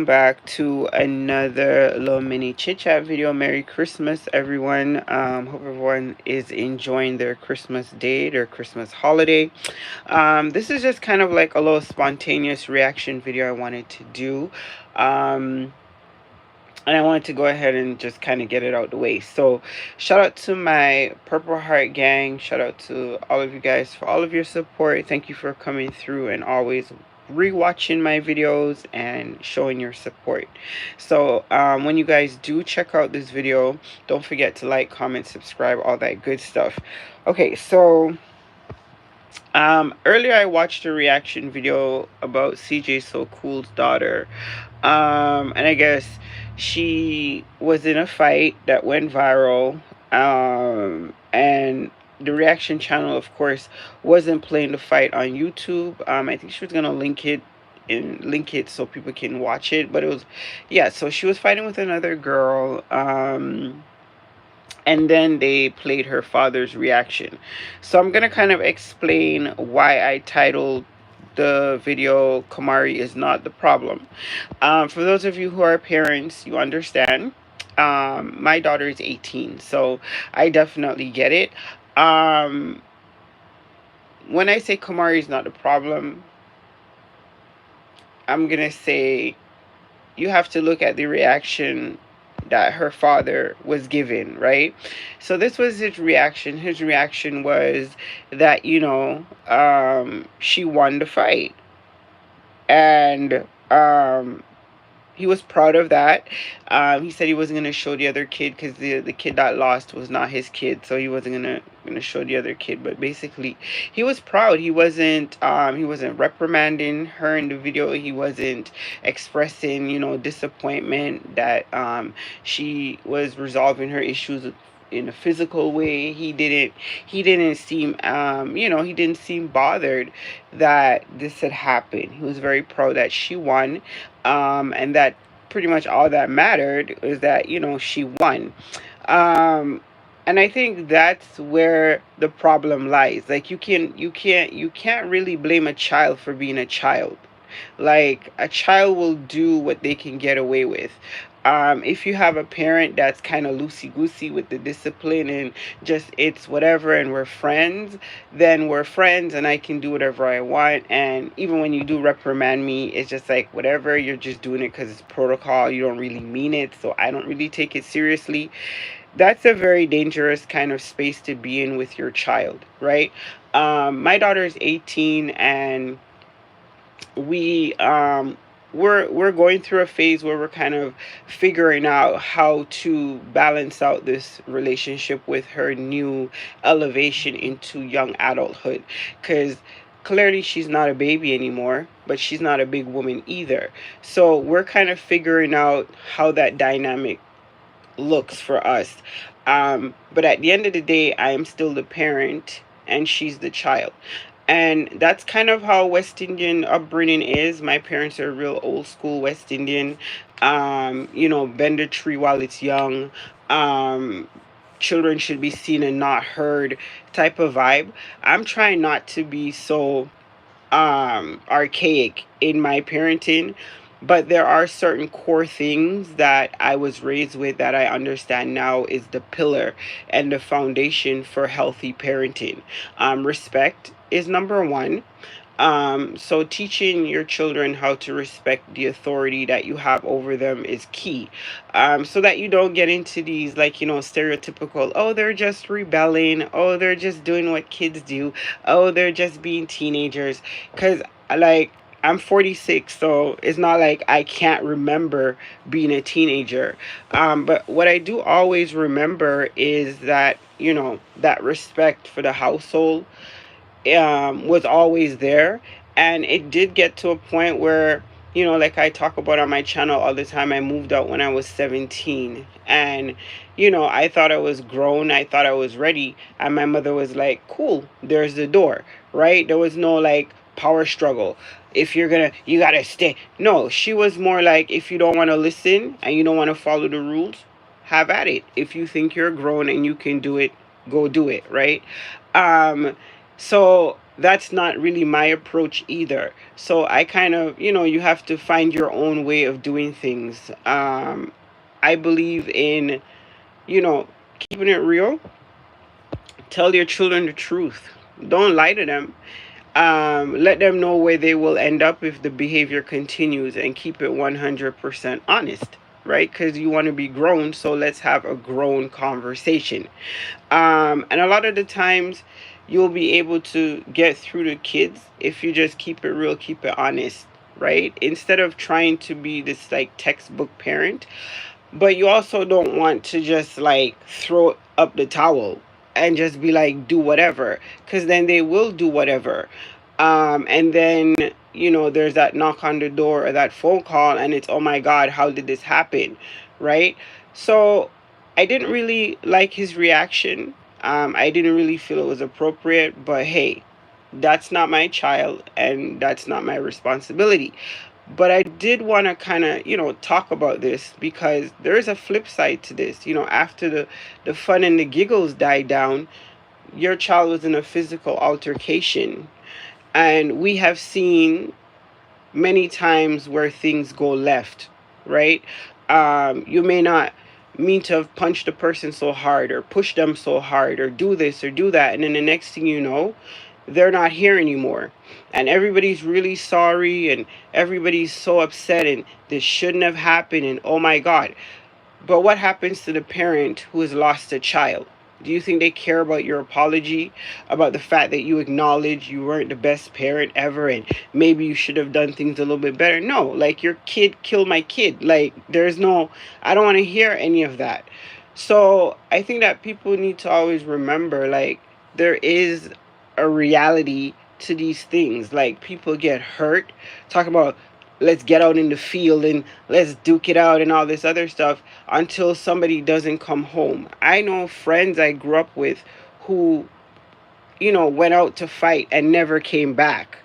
back to another little mini chit chat video. Merry Christmas, everyone. Hope everyone is enjoying their Christmas day, their Christmas holiday. This is just kind of like a little spontaneous reaction video I wanted to do. Um, and I wanted to go ahead and just kind of get it out the way. So, shout out to my Purple Heart gang. Shout out to all of you guys for all of your support. Thank you for coming through and always rewatching my videos and showing your support. So, when you guys do check out this video, don't forget to like, comment, subscribe, all that good stuff. Okay, so earlier I watched a reaction video about CJ So Cool's daughter. And I guess she was in a fight that went viral. And the reaction channel, of course, wasn't playing the fight on YouTube. I think she was gonna link it so people can watch it. But it was, yeah. So she was fighting with another girl. And then they played her father's reaction. So I'm gonna kind of explain why I titled the video "Camari is not the problem." For those of you who are parents, you understand. My daughter is 18, so I definitely get it. Um, when I say Camari is not the problem, I'm gonna say you have to look at the reaction that her father was given, right? So this was his reaction. His reaction was that, she won the fight. And he was proud of that. He said he wasn't going to show the other kid because the kid that lost was not his kid, so he wasn't gonna show the other kid. But basically, he was proud. He wasn't reprimanding her in the video. He wasn't expressing disappointment that she was resolving her issues in a physical way. He didn't seem bothered that this had happened. He was very proud that she won, and that pretty much all that mattered is that she won. um and I think that's where the problem lies. Like, you can't really blame a child for being a child. Like, a child will do what they can get away with. If you have a parent that's kind of loosey goosey with the discipline and just it's whatever and we're friends, then we're friends and I can do whatever I want. And even when you do reprimand me, it's just like whatever, you're just doing it because it's protocol. You don't really mean it, so I don't really take it seriously. That's a very dangerous kind of space to be in with your child, right? My daughter is 18, and we we're going through a phase where we're kind of figuring out how to balance out this relationship with her new elevation into young adulthood, because clearly she's not a baby anymore, but she's not a big woman either. So we're kind of figuring out how that dynamic looks for us. But at the end of the day, I am still the parent and she's the child. And that's kind of how West Indian upbringing is. My parents are real old school West Indian. Bend a tree while it's young. Um, Children should be seen and not heard type of vibe. I'm trying not to be so archaic in my parenting, but there are certain core things that I was raised with that I understand now is the pillar and the foundation for healthy parenting. Respect is number one. So teaching your children how to respect the authority that you have over them is key. So that you don't get into these, like, stereotypical, oh, they're just rebelling, oh, they're just doing what kids do, oh, they're just being teenagers. Because, like, I'm 46, so it's not like I can't remember being a teenager. But what I do always remember is that, that respect for the household was always there. And it did get to a point where, like I talk about on my channel all the time, I moved out when I was 17. And, I thought I was grown. I thought I was ready. And my mother was like, cool, there's the door, right? There was no like power struggle. If you gotta stay. No, she was more like, if you don't want to listen and you don't want to follow the rules, have at it. If you think you're grown and you can do it, go do it, right? Um, so that's not really my approach either. So I kind of, you have to find your own way of doing things. I believe in, you know, keeping it real. Tell your children the truth. Don't lie to them. Let them know where they will end up if the behavior continues, and keep it 100% honest, right? Because you want to be grown, so let's have a grown conversation. And a lot of the times, you'll be able to get through to kids if you just keep it real, keep it honest, right? Instead of trying to be this like textbook parent, but you also don't want to just like throw up the towel and just be like, do whatever, because then they will do whatever. And then, there's that knock on the door or that phone call, and it's, oh my God, how did this happen? Right? So I didn't really like his reaction. I didn't really feel it was appropriate, but hey, that's not my child and that's not my responsibility. But I did want to kind of, talk about this, because there is a flip side to this. After the fun and the giggles died down, your child was in a physical altercation. And we have seen many times where things go left, right? You may not mean to have punched a person so hard or pushed them so hard or do this or do that. And then the next thing you know, they're not here anymore. And everybody's really sorry and everybody's so upset and this shouldn't have happened and oh my God. But what happens to the parent who has lost a child? Do you think they care about your apology, about the fact that you acknowledge you weren't the best parent ever and maybe you should have done things a little bit better? No, like, your kid killed my kid. Like, I don't want to hear any of that. So I think that people need to always remember, like, there is a reality to these things. Like, people get hurt. Talk about, let's get out in the field and let's duke it out and all this other stuff until somebody doesn't come home. I know friends I grew up with who, went out to fight and never came back,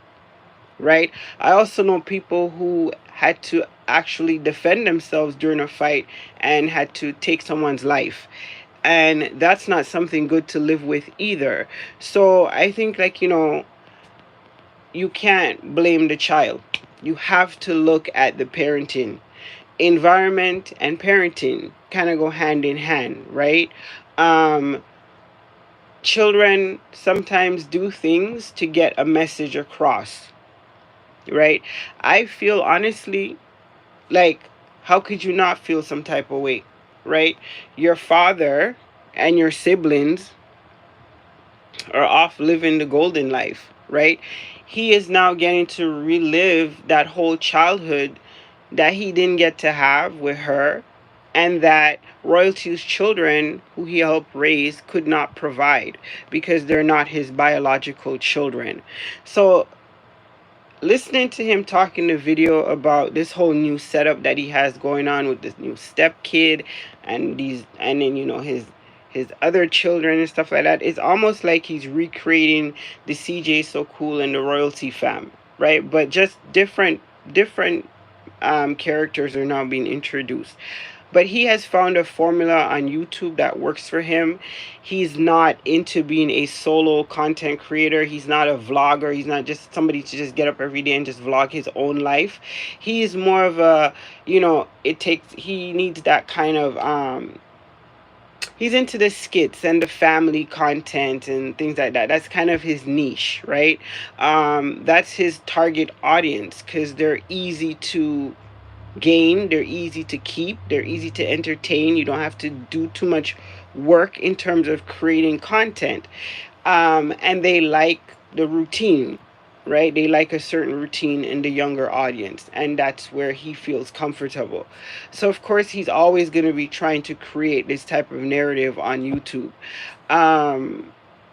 right? I also know people who had to actually defend themselves during a fight and had to take someone's life. And that's not something good to live with either. So I think, like, you can't blame the child. You have to look at the parenting. Environment and parenting kind of go hand in hand, right? Children sometimes do things to get a message across, right? I feel honestly like, how could you not feel some type of way, right? Your father and your siblings are off living the golden life, right? He is now getting to relive that whole childhood that he didn't get to have with her, and that royalty's children, who he helped raise, could not provide because they're not his biological children. So listening to him talk in the video about this whole new setup that he has going on with this new step kid and then his other children and stuff like that, it's almost like he's recreating the CJ So Cool and the royalty fam, right? But just different characters are now being introduced. But he has found a formula on YouTube that works for him. He's not into being a solo content creator. He's not a vlogger. He's not just somebody to just get up every day and just vlog his own life. He's more of a, he needs that kind of, he's into the skits and the family content and things like that. That's kind of his niche, right? That's his target audience because they're easy to gain, they're easy to keep, they're easy to entertain. You don't have to do too much work in terms of creating content. And they like the routine, right? They like a certain routine in the younger audience, and that's where he feels comfortable. So of course he's always going to be trying to create this type of narrative on YouTube.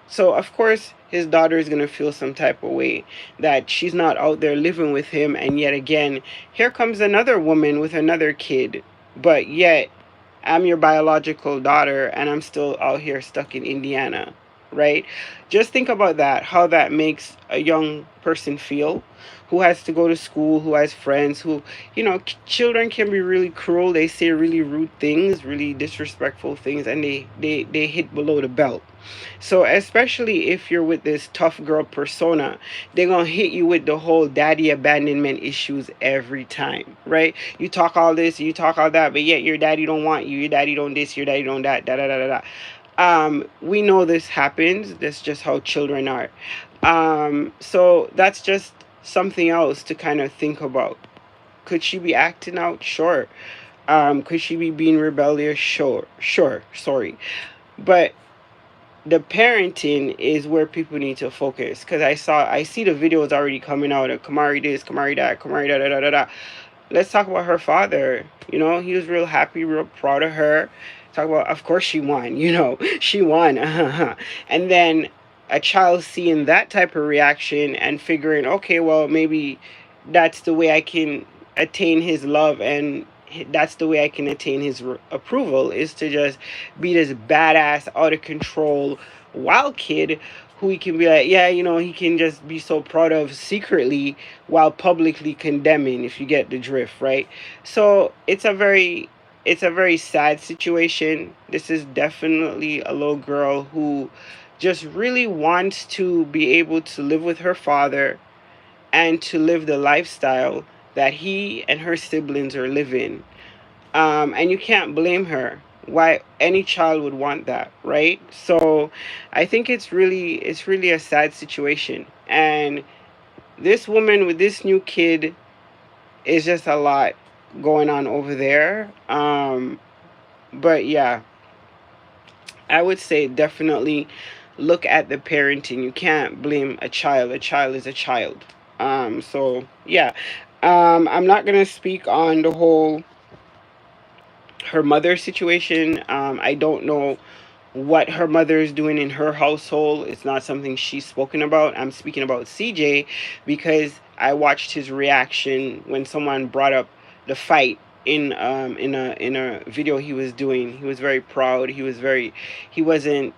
So of course his daughter is going to feel some type of way that she's not out there living with him, and yet again here comes another woman with another kid, but yet I'm your biological daughter and I'm still out here stuck in Indiana, right? Just think about that, how that makes a young person feel who has to go to school, who has friends, who, children can be really cruel. They say really rude things, really disrespectful things, and they hit below the belt, So especially if you're with this tough girl persona, they're gonna hit you with the whole daddy abandonment issues every time, right? You talk all this, you talk all that, but yet your daddy don't want you, your daddy don't this, your daddy don't that, da da da da da. We know this happens. That's just how children are. So that's just something else to kind of think about. Could she be acting out? Sure. Could she be being rebellious? Sure. Sure. Sorry. But the parenting is where people need to focus, because I see the videos already coming out of Camari this, Camari that, Camari da da da da da. Let's talk about her father. He was real happy, real proud of her. Talk about, of course she won, she won. And then a child seeing that type of reaction and figuring, okay, well, maybe that's the way I can attain his love, and that's the way I can attain his approval, is to just be this badass, out of control, wild kid who he can be like, yeah, he can just be so proud of secretly while publicly condemning, if you get the drift, right? So it's a very sad situation. This is definitely a little girl who just really wants to be able to live with her father and to live the lifestyle that he and her siblings are living. And you can't blame her. Why any child would want that, right? So I think it's really a sad situation. And this woman with this new kid is just a lot going on over there. But yeah, I would say definitely look at the parenting. You can't blame a child. A child is a child. So yeah. I'm not gonna speak on the whole her mother situation. I don't know what her mother is doing in her household. It's not something she's spoken about. I'm speaking about CJ because I watched his reaction when someone brought up the fight in a video he was doing. He was very proud. He wasn't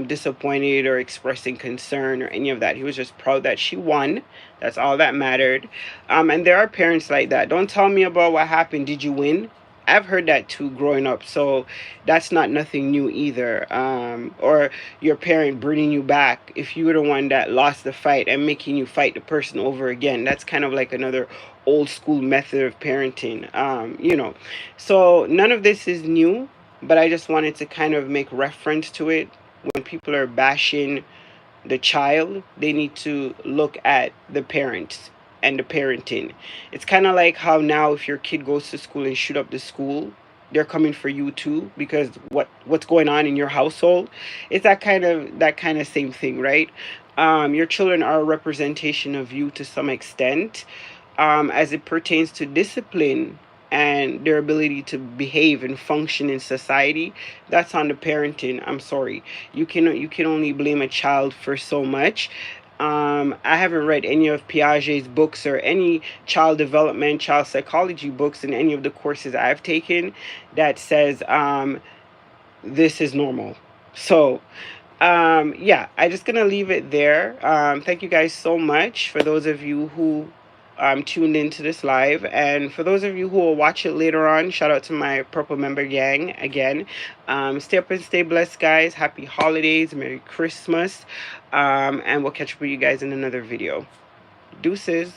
disappointed or expressing concern or any of that. He was just proud that she won. That's all that mattered. And there are parents like that. Don't tell me about what happened. Did you win? I've heard that too growing up, so that's not nothing new either. Or your parent bringing you back if you were the one that lost the fight and making you fight the person over again. That's kind of like another old school method of parenting. So none of this is new, but I just wanted to kind of make reference to it. When people are bashing the child, they need to look at the parents and the parenting. It's kind of like how now if your kid goes to school and shoot up the school, they're coming for you too, because what's going on in your household. It's that kind of same thing, right? Your children are a representation of you to some extent, as it pertains to discipline and their ability to behave and function in society. That's on the parenting. I'm sorry, you can only blame a child for so much. I haven't read any of Piaget's books or any child development, child psychology books in any of the courses I've taken that says this is normal. So, yeah, I'm just gonna leave it there. Thank you guys so much for those of you who tuned into this live, and for those of you who will watch it later on, shout out to my purple member gang again. Stay up and stay blessed, guys. Happy holidays, Merry Christmas, and we'll catch up with you guys in another video. Deuces.